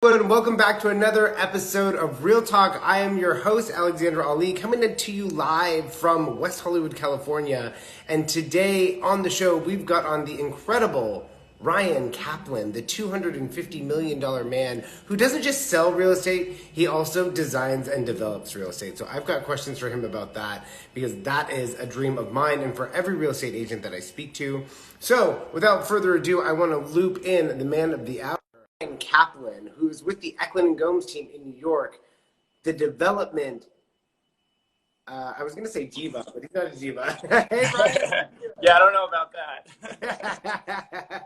everyone, and welcome back to another episode of Real Talk. I am your host, Alexander Ali, coming to you live from West Hollywood, California. And today on the show, we've got on the incredible Ryan Kaplan, the $250 million man who doesn't just sell real estate, he also designs and develops real estate. So I've got questions for him about that because that is a dream of mine and for every real estate agent that I speak to. So without further ado, I want to loop in the man of the hour, Ryan Kaplan, who's with the Eklund and Gomes team in New York. The development, I was going to say diva, but he's not a diva. Hey, Ryan. Yeah, I don't know about that.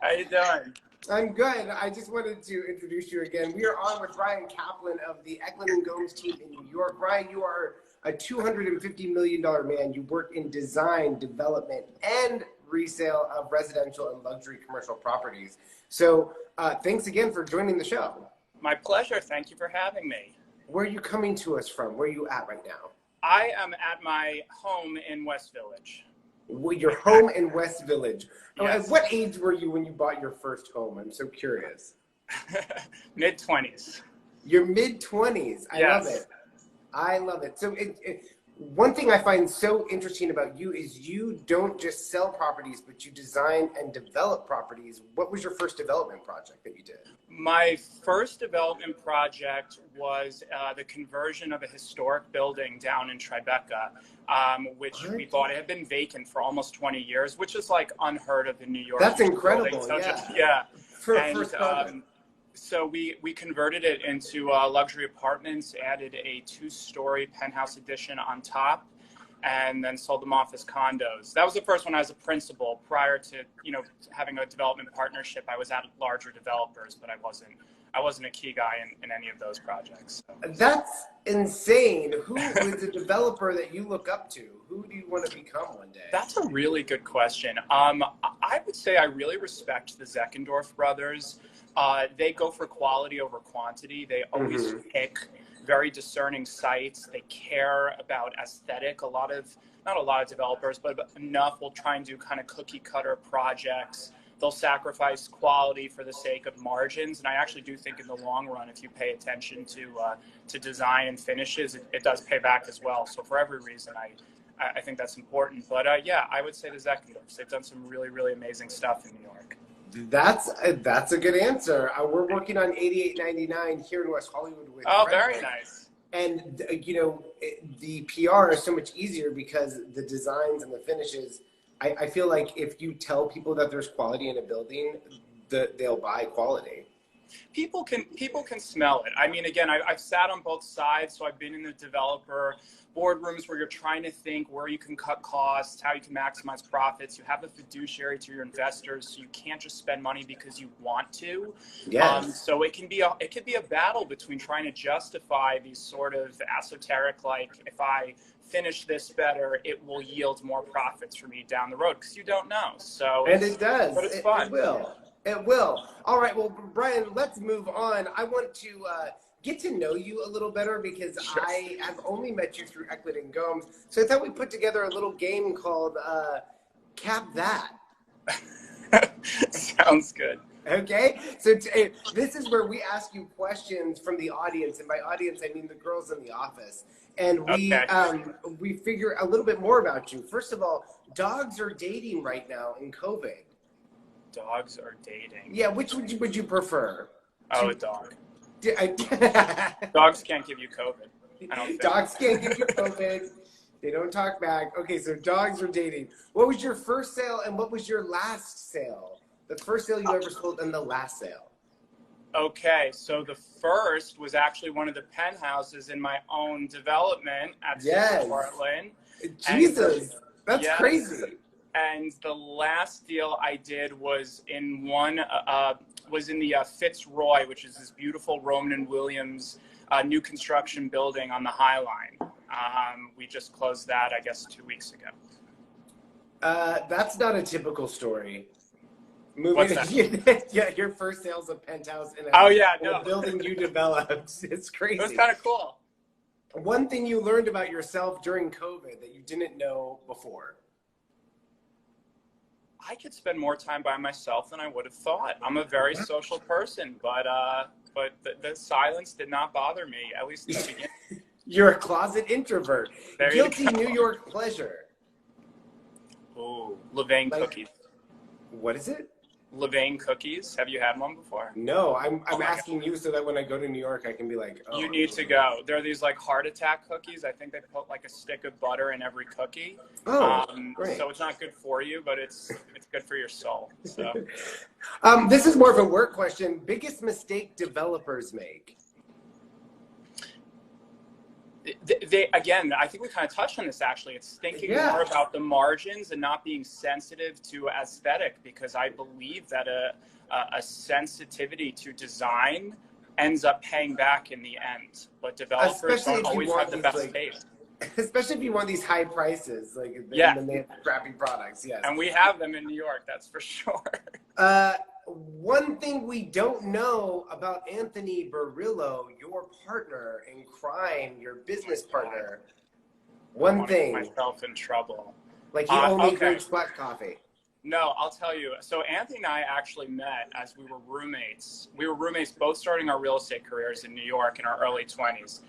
How you doing? I'm good. I just wanted to introduce you again. We are on with Ryan Kaplan of the Eklund and Gomes team in New York. Ryan, you are a $250 million man. You work in design, development, and resale of residential and luxury commercial properties. So thanks again for joining the show. My pleasure. Thank you for having me. Where are you coming to us from? Where are you at right now? I am at my home in West Village. Well, your home in West Village. Yes. At what age were you when you bought your first home? I'm so curious. Mid-20s. Your mid-20s. I Yes. love it. I love it. So one thing I find so interesting about you is you don't just sell properties, but you design and develop properties. What was your first development project that you did? My first development project was the conversion of a historic building down in Tribeca, which we thought had been vacant for almost 20 years, which is like unheard of in New York. That's incredible. So yeah. So we converted it into luxury apartments, added a 2-story penthouse addition on top, and then sold them off as condos. That was the first one as a principal. Prior to having a development partnership, I was at larger developers, but I wasn't a key guy in any of those projects. So. That's insane. Who is a developer that you look up to? Who do you want to become one day? That's a really good question. I would say I really respect the Zeckendorf brothers. They go for quality over quantity. They always pick very discerning sites. They care about aesthetic. Not a lot of developers, but enough will try and do kind of cookie cutter projects. They'll sacrifice quality for the sake of margins. And I actually do think in the long run, if you pay attention to design and finishes, it does pay back as well. So for every reason, I think that's important. But yeah, I would say the Zeckendorfs. They've done some really, really amazing stuff in New York. That's a good answer. We're working on 8899 here in West Hollywood with Very nice. And the PR is so much easier because the designs and the finishes. I feel like if you tell people that there's quality in a building, they'll buy quality. People can smell it. I mean, again, I've sat on both sides, so I've been in the developer boardrooms where you're trying to think where you can cut costs, how you can maximize profits. You have a fiduciary to your investors, so you can't just spend money because you want to. Yes. So it could be a battle between trying to justify these sort of esoteric, like if I finish this better, it will yield more profits for me down the road, because you don't know. So and it does. But it's fun. It will. It will. All right. Well, Brian, let's move on. I want to get to know you a little better because I have only met you through Eklund and Gomes. So I thought we put together a little game called Kap That. Sounds good. Okay. So this is where we ask you questions from the audience. And by audience, I mean the girls in the office. And we figure a little bit more about you. First of all, dogs are dating right now in COVID. Dogs are dating. Yeah, which would you prefer? Oh, a dog. Dogs can't give you COVID. I don't think. Dogs can't give you COVID. They don't talk back. Okay, so dogs are dating. What was your first sale and what was your last sale? The first sale you ever sold and the last sale. Okay, so the first was actually one of the penthouses in my own development at Portland. Jesus, that's crazy. And the last deal I did was in the Fitzroy, which is this beautiful Roman and Williams new construction building on the High Line. We just closed that, I guess, 2 weeks ago. That's not a typical story. What's that? Yeah, your first sale's a penthouse in a building you developed. It's crazy. It was kind of cool. One thing you learned about yourself during COVID that you didn't know before. I could spend more time by myself than I would have thought. I'm a very social person, but but the silence did not bother me, at least in the beginning. You're a closet introvert. There you Guilty go. New York pleasure. Ooh, Levain Like, cookies. what is it? Levain cookies. Have you had one before? No, I'm my asking you so that when I go to New York, I can be like, oh. You need to go. There are these like heart attack cookies. I think they put like a stick of butter in every cookie. Oh, great. So it's not good for you, but it's good for your soul. So. This is more of a work question. Biggest mistake developers make? They again, I think we kind of touched on this actually. It's thinking more about the margins and not being sensitive to aesthetic, because I believe that a sensitivity to design ends up paying back in the end. But developers don't always have the best taste. Especially if you want these high prices, like and then they have crappy products. Yes, and we have them in New York, that's for sure. One thing we don't know about Anthony Barillo, your partner in crime, your business partner. One thing. Get myself in trouble. Like he only drinks black coffee. No, I'll tell you. So Anthony and I actually met as we were roommates. We were roommates both starting our real estate careers in New York in our early 20s.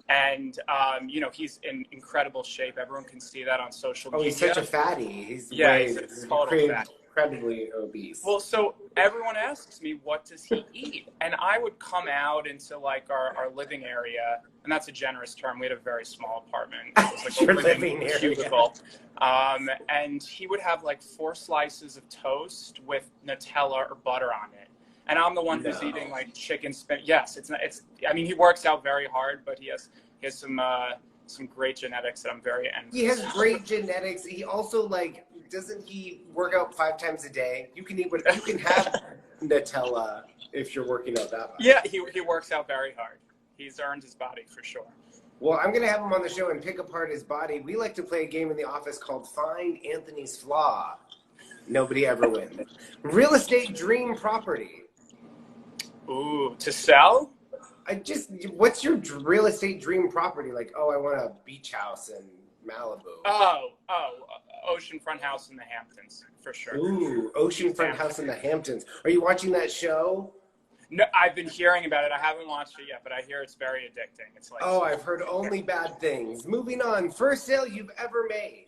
And, you know, he's in incredible shape. Everyone can see that on social media. Oh, he's such a fatty. He's he's a total fatty. Incredibly obese. Well, so everyone asks me, what does he eat? And I would come out into like our living area, and that's a generous term. We had a very small apartment. It was like your living area. Cubicle. And he would have like 4 slices of toast with Nutella or butter on it. And I'm the one who's eating like chicken spin. Yes, I mean, he works out very hard, but he has some great genetics that I'm very envious. He has great genetics. He also doesn't he work out 5 times a day? You can have Nutella if you're working out that much. Yeah, he works out very hard. He's earned his body for sure. Well, I'm gonna have him on the show and pick apart his body. We like to play a game in the office called Find Anthony's Flaw. Nobody ever wins. Real estate dream property. Ooh, to sell? What's your real estate dream property? Like, oh, I want a beach house in Malibu. Oceanfront house in the Hamptons, for sure. Ooh, oceanfront house in the Hamptons. Are you watching that show? No, I've been hearing about it. I haven't watched it yet, but I hear it's very addicting. It's like, oh, I've heard only bad things. Moving on. First sale you've ever made.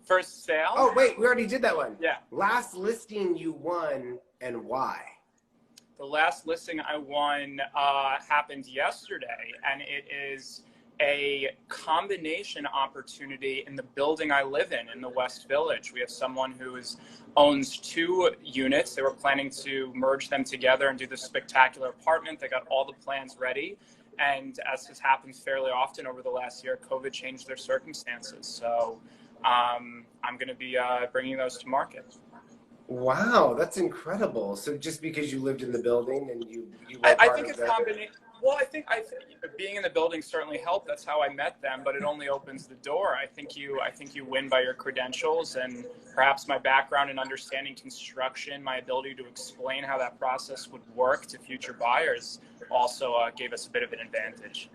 First sale? Oh, wait, we already did that one. Yeah. Last listing you won and why? The last listing I won happened yesterday, and it is a combination opportunity in the building I live in the West Village. We have someone who owns 2 units. They were planning to merge them together and do this spectacular apartment. They got all the plans ready. And as has happened fairly often over the last year, COVID changed their circumstances. So I'm going to be bringing those to market. Wow, that's incredible. So just because you lived in the building and you were I think it's combination. Well, I think being in the building certainly helped. That's how I met them, but it only opens the door. I think you win by your credentials, and perhaps my background in understanding construction, my ability to explain how that process would work to future buyers also gave us a bit of an advantage.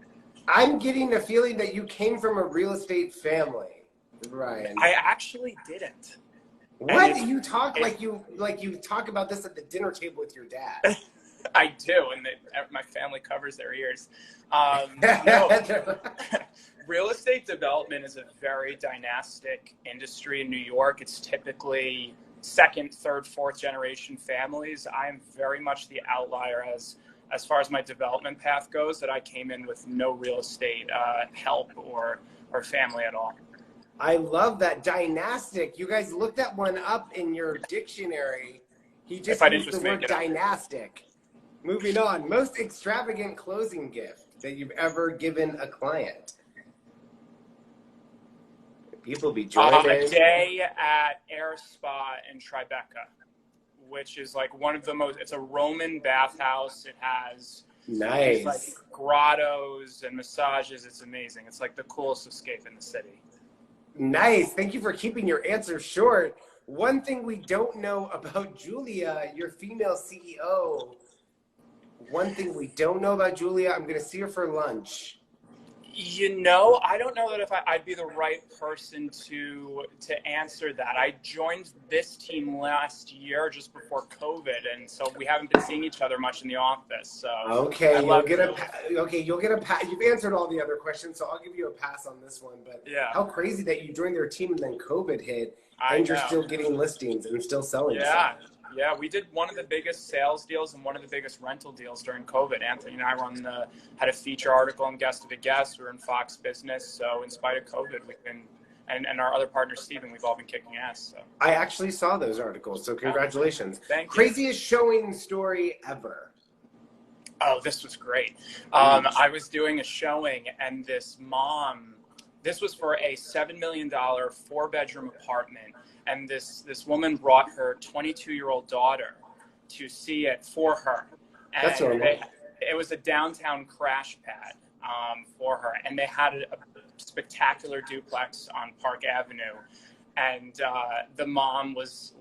I'm getting the feeling that you came from a real estate family, Ryan. I actually didn't. What? You talk like you talk about this at the dinner table with your dad. I do, and my family covers their ears. No, real estate development is a very dynastic industry in New York. It's typically 2nd, 3rd, 4th generation families. I am very much the outlier as far as my development path goes, that I came in with no real estate help or family at all. I love that. Dynastic. You guys looked that one up in your dictionary. He just used the word dynastic. Moving on. Most extravagant closing gift that you've ever given a client. People be joining. A day at Air Spa in Tribeca, which is like one of the most, it's a Roman bathhouse. It has nice like grottos and massages. It's amazing. It's like the coolest escape in the city. Nice. Thank you for keeping your answer short. One thing we don't know about Julia, your female CEO. One thing we don't know about Julia, I'm going to see her for lunch. I don't know that if I'd be the right person to answer that. I joined this team last year just before COVID, and so we haven't been seeing each other much in the office. So okay, you'll get a pass. You've answered all the other questions, so I'll give you a pass on this one. But yeah, how crazy that you joined their team and then COVID hit, and you're still getting listings and still selling yeah. stuff. Yeah, we did one of the biggest sales deals and one of the biggest rental deals during COVID. Anthony and I had a feature article on Guest of a Guest. We were in Fox Business, so in spite of COVID, and our other partner Steven, we've all been kicking ass. So I actually saw those articles, so congratulations. Thank you. Craziest showing story ever. Oh, this was great. I was doing a showing, and this was for a $7 million 4-bedroom apartment. And this woman brought her 22-year-old daughter to see it for her. And that's normal. It was a downtown crash pad for her. And they had a spectacular duplex on Park Avenue. And the mom was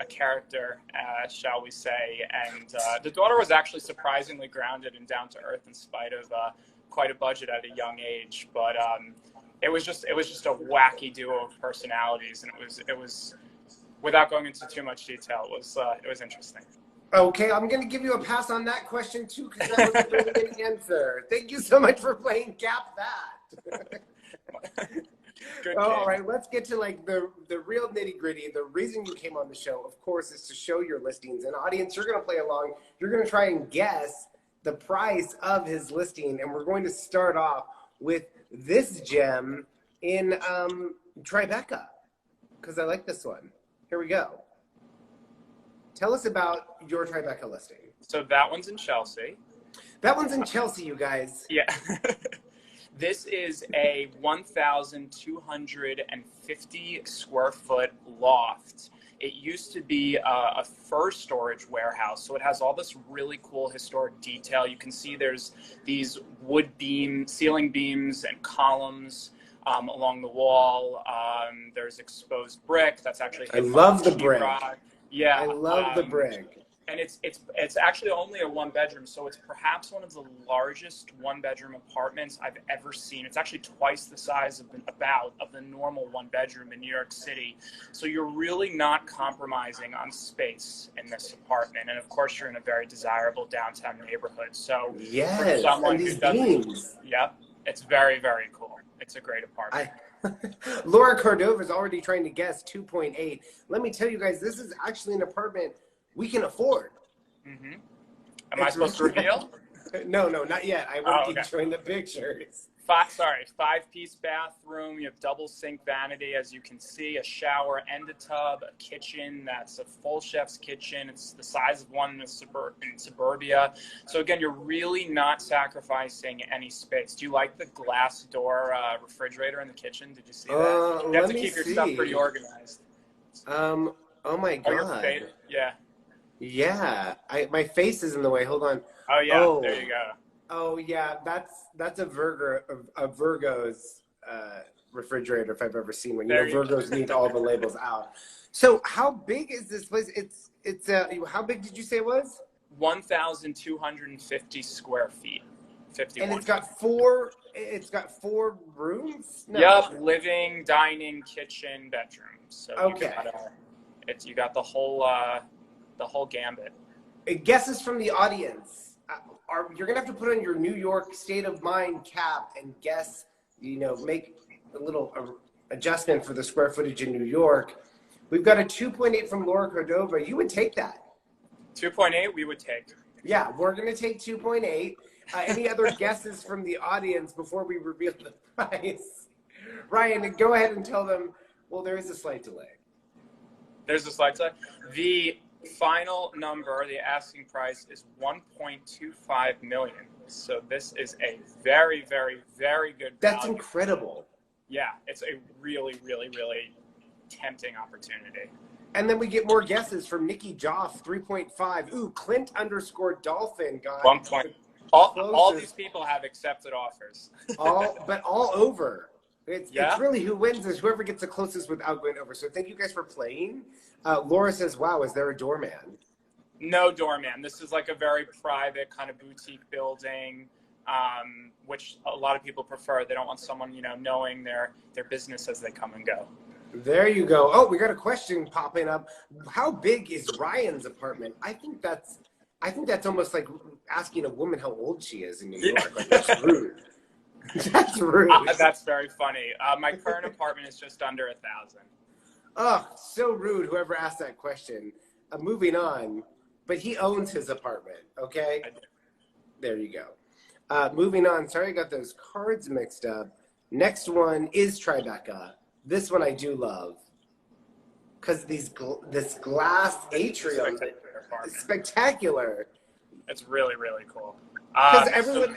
a character, shall we say. And the daughter was actually surprisingly grounded and down to earth in spite of quite a budget at a young age. But it was just a wacky duo of personalities, and it was without going into too much detail, it was interesting. Okay, I'm going to give you a pass on that question too, because that was a really good answer. Thank you so much for playing Kap That. Good all right, let's get to like the real nitty gritty. The reason you came on the show, of course, is to show your listings. And audience, you're going to play along. You're going to try and guess the price of his listing, and we're going to start off with this gem in Tribeca, because I like this one. Here we go. Tell us about your Tribeca listing. So that one's in Chelsea. That one's in Chelsea, you guys. Yeah. This is a 1,250 square foot loft. It used to be a fur storage warehouse, so it has all this really cool historic detail. You can see there's these wood ceiling beams and columns along the wall. There's exposed brick. That's actually I love the brick. Yeah, I love the brick. And it's actually only a 1-bedroom, so it's perhaps one of the largest 1-bedroom apartments I've ever seen. It's actually twice the size of the normal 1-bedroom in New York City. So you're really not compromising on space in this apartment. And of course, you're in a very desirable downtown neighborhood. So yes, for someone and these who doesn't, beams. yeah, it's very, very cool. It's a great apartment. Laura Cordova is already trying to guess 2.8. Let me tell you guys, this is actually an apartment we can afford. Mm-hmm. Am I supposed to reveal? No, not yet. I will keep showing the pictures. 5-piece bathroom. You have double sink vanity, as you can see, a shower and a tub, a kitchen that's a full chef's kitchen. It's the size of one in suburbia. So again, you're really not sacrificing any space. Do you like the glass door refrigerator in the kitchen? Did you see that? You have to keep your stuff pretty organized. Oh my God. Yeah. Yeah. My face is in the way. Hold on. Oh yeah. Oh. There you go. Oh yeah, that's a Virgo's refrigerator if I've ever seen one. Virgos need all the labels out. So how big is this place? It's how big did you say it was? 1,250 square feet. 51. And it's got four rooms? No. Yep, living, dining, kitchen, bedroom. So okay. You got the whole gambit. Guesses from the audience. You're gonna have to put on your New York state of mind cap and guess. Make a little adjustment for the square footage in New York. We've got a 2.8 from Laura Cordova. You would take that. 2.8, we would take. Yeah, we're gonna take 2.8. Any other guesses from the audience before we reveal the price? Ryan, go ahead and tell them. Well, there is a slight delay. There's a slight delay. The final number, the asking price, is $1.25 million. So this is a very, very, very good value. That's incredible. Yeah, it's a really, really, really tempting opportunity. And then we get more guesses from Nikki Joff, 3.5. Ooh, Clint_Dolphin got 1 point. All these people have accepted offers. But all over. It's really who wins is whoever gets the closest without going over. So thank you guys for playing. Laura says, wow, is there a doorman? No doorman. This is like a very private kind of boutique building. which a lot of people prefer. They don't want someone, knowing their business as they come and go. There you go. Oh, we got a question popping up. How big is Ryan's apartment? I think that's almost like asking a woman how old she is in New York. Like, that's rude. That's rude. That's very funny. My current apartment is just under 1,000. Oh, so rude. Whoever asked that question. Moving on, but he owns his apartment. Okay. There you go. Moving on. Sorry, I got those cards mixed up. Next one is Tribeca. This one I do love because this glass atrium is spectacular. It's really, really cool. Because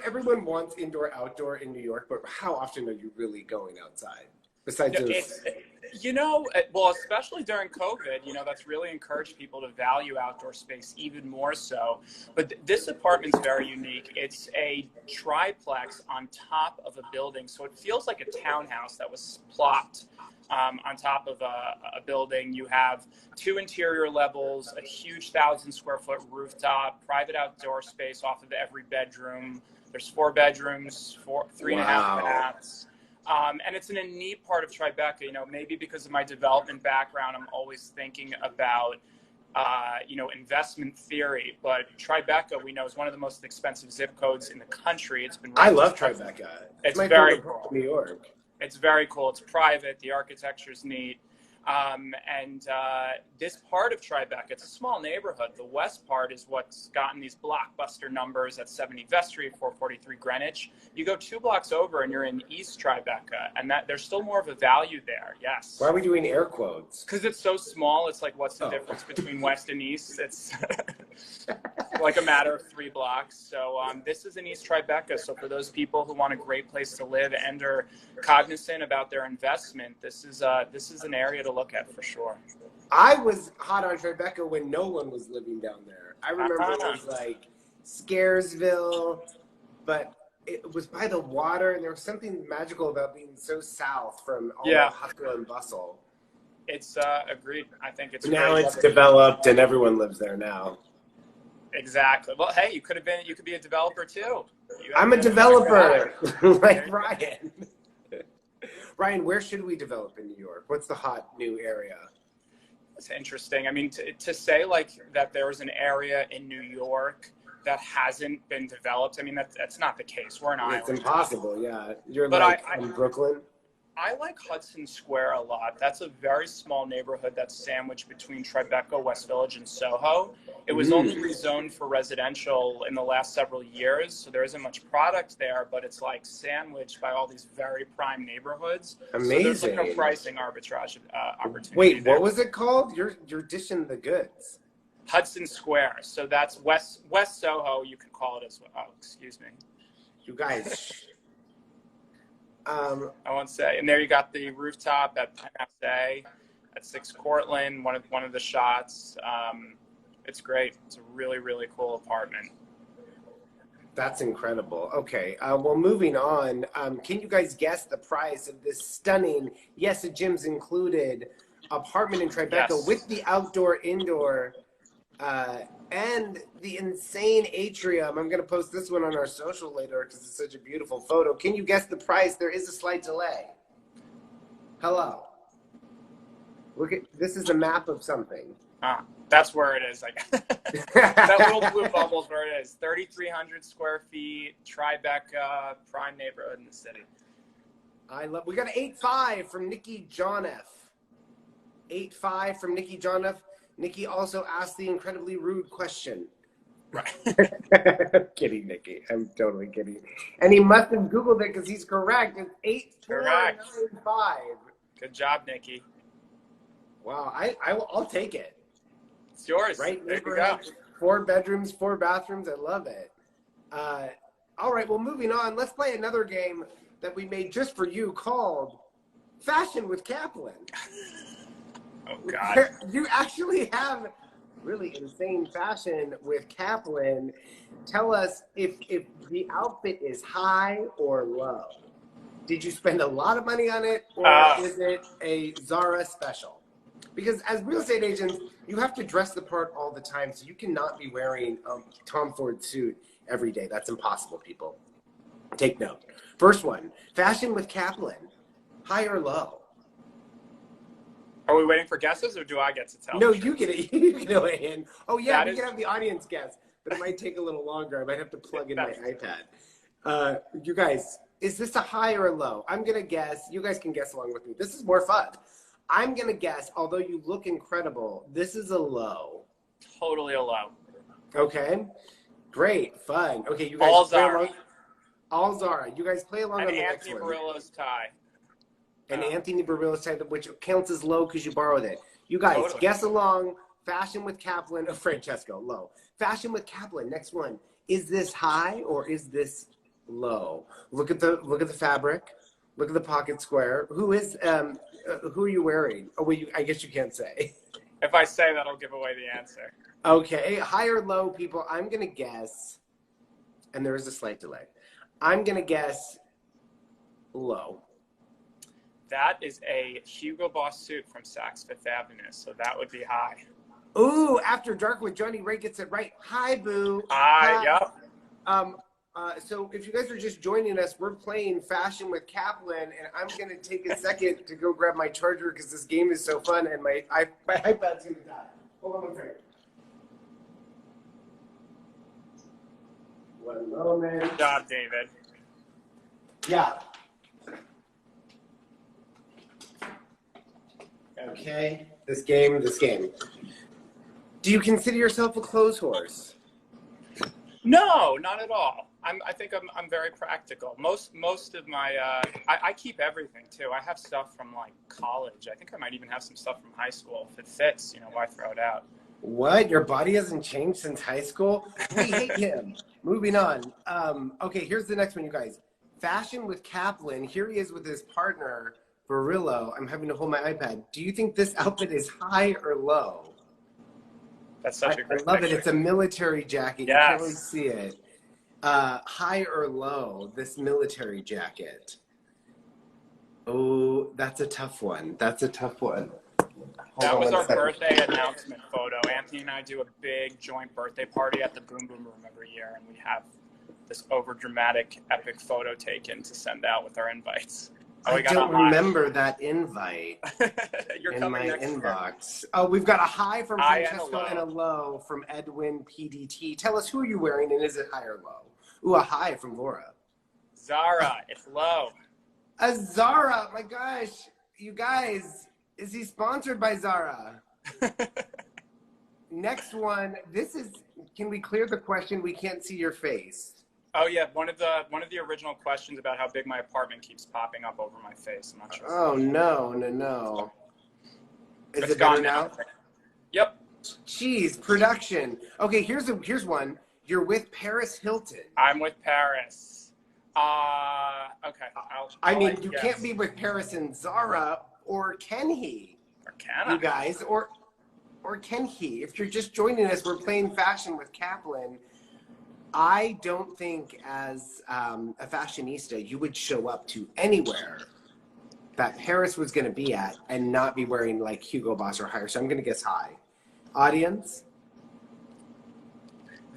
everyone wants indoor, outdoor in New York, but how often are you really going outside? Besides those... well, especially during COVID, that's really encouraged people to value outdoor space even more so. But this apartment's very unique. It's a triplex on top of a building. So it feels like a townhouse that was plopped on top of a building. You have 2 interior levels, a huge 1,000-square-foot rooftop, private outdoor space off of every bedroom. There's 4 bedrooms, 3.5 baths. And it's in a neat part of Tribeca, maybe because of my development background, I'm always thinking about, investment theory. But Tribeca, we know, is one of the most expensive zip codes in the country. It's been. I love Tribeca. It's my very cool. New York. It's very cool. It's private. The architecture's neat. This part of Tribeca, it's a small neighborhood. The west part is what's gotten these blockbuster numbers at 70 Vestry, 443 Greenwich. You go 2 blocks over and you're in East Tribeca, and there's still more of a value there. Yes. Why are we doing air quotes? Because it's so small. It's like, what's the difference between west and east? It's like a matter of 3 blocks. So this is in East Tribeca. So for those people who want a great place to live and are cognizant about their investment, this is an area to look at for sure. I was hot on Tribeca when no one was living down there. I remember it was like Scaresville, but it was by the water, and there was something magical about being so south from all the hustle and bustle. It's agreed. I think it's now it's developed and everyone lives there now. Exactly. Well, hey, you could be a developer too. I'm a developer, like Ryan. Ryan, where should we develop in New York? What's the hot new area? It's interesting. I mean, to say like that there was an area in New York that hasn't been developed, I mean, that's not the case. We're an island. It's impossible, yeah. You're in Brooklyn? I like Hudson Square a lot. That's a very small neighborhood that's sandwiched between Tribeca, West Village, and Soho. It was only rezoned for residential in the last several years, so there isn't much product there, but it's like sandwiched by all these very prime neighborhoods. Amazing. So there's like a pricing arbitrage opportunity. Wait, there. What was it called? You're dishing the goods. Hudson Square. So that's West Soho, you could call it as well. Oh, excuse me. You guys... I won't say. And there you got the rooftop at Penthouse A at 6 Cortlandt, one of the shots. It's great. It's a really, really cool apartment. That's incredible. Okay, well, moving on. Can you guys guess the price of this stunning, yes, the gym's included, apartment in Tribeca with the outdoor, indoor, and the insane atrium? I'm going to post this one on our social later because it's such a beautiful photo. Can you guess the price? There is a slight delay. Hello. Look at this is a map of something. That's where it is. That little blue bubble's where it is. 3,300 square feet, Tribeca, prime neighborhood in the city. We got an 8.5 from Nikki John F. 8.5 from Nikki John F. Nikki also asked the incredibly rude question. Right. I'm kidding, Nikki. I'm totally kidding. And he must have Googled it because he's correct. It's 8,495. Good job, Nikki. Wow, I'll take it. It's yours. Right, there you go. 4 bedrooms, 4 bathrooms. I love it. All right, well, moving on. Let's play another game that we made just for you called Fashion with Kaplan. Oh, God. You actually have really insane fashion with Kaplan. Tell us if the outfit is high or low. Did you spend a lot of money on it, or is it a Zara special? Because as real estate agents, you have to dress the part all the time, so you cannot be wearing a Tom Ford suit every day. That's impossible, people. Take note. First one, fashion with Kaplan, high or low? Are we waiting for guesses, or do I get to tell? No, you get it. You can go in. Oh yeah, we can have the audience guess, but it might take a little longer. I might have to plug in my iPad. You guys, is this a high or a low? I'm gonna guess. You guys can guess along with me. This is more fun. I'm gonna guess. Although you look incredible, this is a low. Totally a low. Okay, great, fun. Okay, you guys. All Zara. All Zara. You guys play along on the next one. Anthony Barillo's tie. And Anthony Barillo's tie, which counts as low because you borrowed it. You guys, guess along. Fashion with Kaplan. Oh, Francesco, low. Fashion with Kaplan. Next one. Is this high or is this low? Look at the fabric. Look at the pocket square. Who are you wearing? Oh, wait, I guess you can't say. If I say, that'll give away the answer. Okay, high or low, people. I'm gonna guess, and there is a slight delay. I'm gonna guess low. That is a Hugo Boss suit from Saks Fifth Avenue, so that would be high. Ooh, After Dark with Johnny Ray gets it right. Hi, boo. Hi, yep. So if you guys are just joining us, we're playing Fashion with Kaplan, and I'm going to take a second to go grab my charger because this game is so fun, and my iPad's going to die. Hold on one second. One moment. Good job, David. Yeah. Okay. This game. Do you consider yourself a clothes horse? No, not at all. I think I'm very practical. Most of my I keep everything too. I have stuff from like college. I think I might even have some stuff from high school. If it fits, why throw it out? What? Your body hasn't changed since high school? We hate him. Moving on. Okay, here's the next one, you guys. Fashion with Kaplan. Here he is with his partner, Barillo. I'm having to hold my iPad. Do you think this outfit is high or low? That's such a great I love picture. it. It's a military jacket. Yes. You can't really see it. High or low, this military jacket? Oh, that's a tough one. That was our birthday announcement photo. Anthony and I do a big joint birthday party at the Boom Boom Room every year, and we have this overdramatic, epic photo taken to send out with our invites. I don't remember that invite You're in my inbox. Oh, we've got a high from Francesco and a low from Edwin PDT. Tell us, who are you wearing, and is it high or low? Ooh, a high from Laura. Zara, it's low. A Zara, my gosh. You guys, is he sponsored by Zara? Next one, can we clear the question? We can't see your face. Oh yeah, one of the original questions about how big my apartment keeps popping up over my face. I'm not sure. Oh no. Is It's it better gone now? Yep. Jeez, production. Okay, here's one. You're with Paris Hilton. I'm with Paris. Okay. You can't be with Paris and Zara, or can he? Or can I? You guys, or can he? If you're just joining us, we're playing Fashion with Kaplan. I don't think as a fashionista you would show up to anywhere that Paris was going to be at and not be wearing like Hugo Boss or higher. So I'm going to guess high. Audience?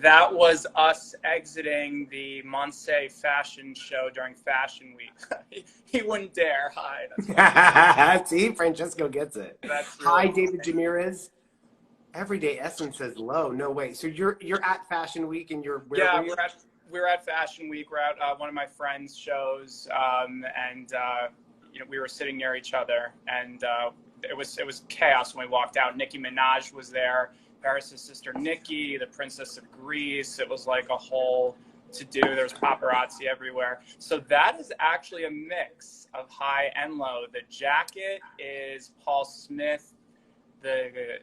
That was us exiting the Monse fashion show during Fashion Week. He wouldn't dare. Hi. See, Francesco gets it. Hi, David Jamirez. Everyday Essence says low. No way. So you're at Fashion Week and you're where? Yeah, we're at Fashion Week. We're at one of my friends' shows, and we were sitting near each other, and it was chaos when we walked out. Nicki Minaj was there, Paris' sister Nicki, the Princess of Greece. It was like a whole to-do. There was paparazzi everywhere. So that is actually a mix of high and low. The jacket is Paul Smith. The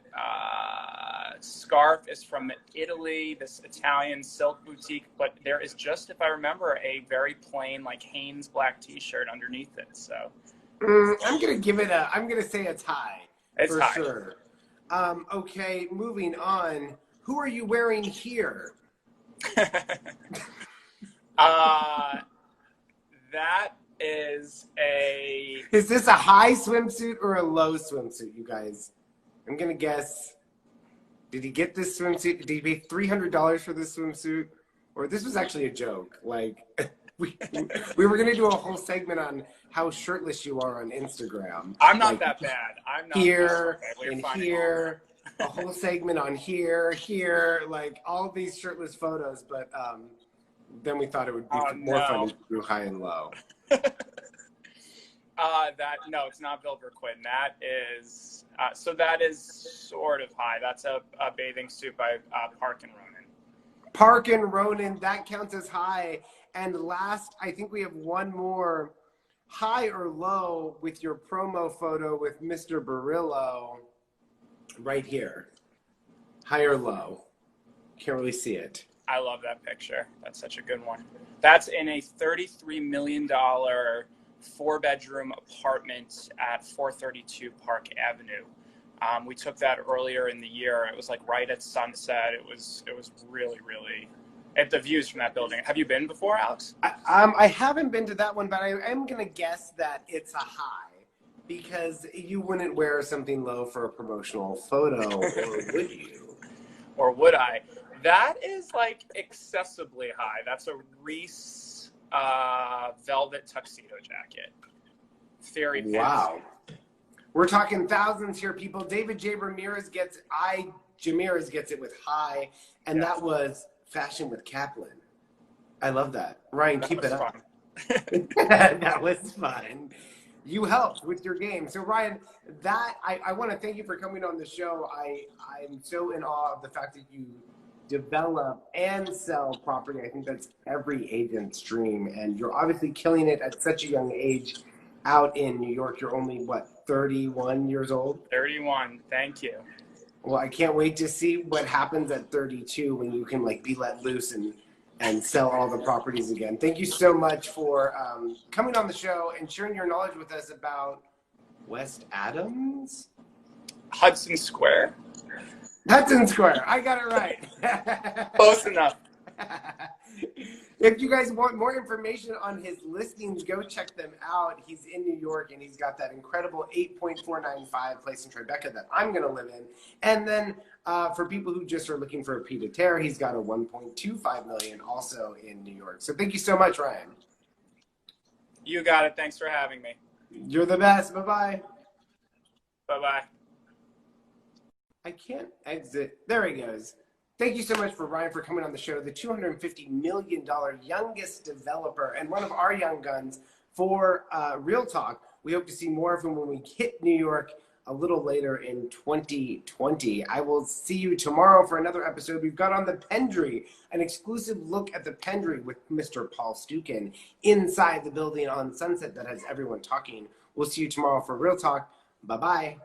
scarf is from Italy, this Italian silk boutique, but there is just, if I remember, a very plain like Hanes black T-shirt underneath it. So I'm gonna say it's high. It's high. Sure. Okay, moving on. Who are you wearing here? That is a. Is this a high swimsuit or a low swimsuit, you guys? I'm gonna guess. Did he get this swimsuit? Did he pay $300 for this swimsuit? Or this was actually a joke. Like, we, we were gonna do a whole segment on how shirtless you are on Instagram. I'm not like, that bad. I'm not here that bad. and here, a whole segment on here, like all these shirtless photos. But then we thought it would be more fun to do high and low. No, it's not Bill Quinn. That is so that is sort of high. That's a bathing suit by Park and Ronan. Park and Ronan, that counts as high. And last, I think we have one more, high or low with your promo photo with Mr. Barillo right here. High or low? Can't really see it. I love that picture. That's such a good one. That's in a $33 million 4-bedroom apartment at 432 Park Avenue. We took that earlier in the year. It was like right at sunset. It was really, really. At the views from that building. Have you been before, Alex? I haven't been to that one, but I am gonna guess that it's a high because you wouldn't wear something low for a promotional photo, or would you? Or would I? That is like excessively high. That's a Reese velvet tuxedo jacket. Very fancy. Wow. We're talking thousands here, people. David J. Jamirez gets it with high, and yes. That was fashion with Kaplan. I love that. Ryan, keep it up. That was fun. You helped with your game. So Ryan, I want to thank you for coming on the show. I'm so in awe of the fact that you develop and sell property. I think that's every agent's dream. And you're obviously killing it at such a young age out in New York. You're only, 31 years old? 31. Thank you. Well, I can't wait to see what happens at 32 when you can be let loose and sell all the properties again. Thank you so much for coming on the show and sharing your knowledge with us about West Adams? Hudson Square. Hudson Square. I got it right. Close enough. If you guys want more information on his listings, go check them out. He's in New York, and he's got that incredible 8.495 place in Tribeca that I'm going to live in. And then for people who just are looking for a pied a terre, he's got a 1.25 million also in New York. So thank you so much, Ryan. You got it. Thanks for having me. You're the best. Bye-bye. Bye-bye. I can't exit. There he goes. Thank you so much for Ryan for coming on the show, the $250 million youngest developer and one of our young guns for Real Talk. We hope to see more of him when we hit New York a little later in 2020. I will see you tomorrow for another episode. We've got on the Pendry, an exclusive look at the Pendry with Mr. Paul Stukin inside the building on Sunset that has everyone talking. We'll see you tomorrow for Real Talk. Bye-bye.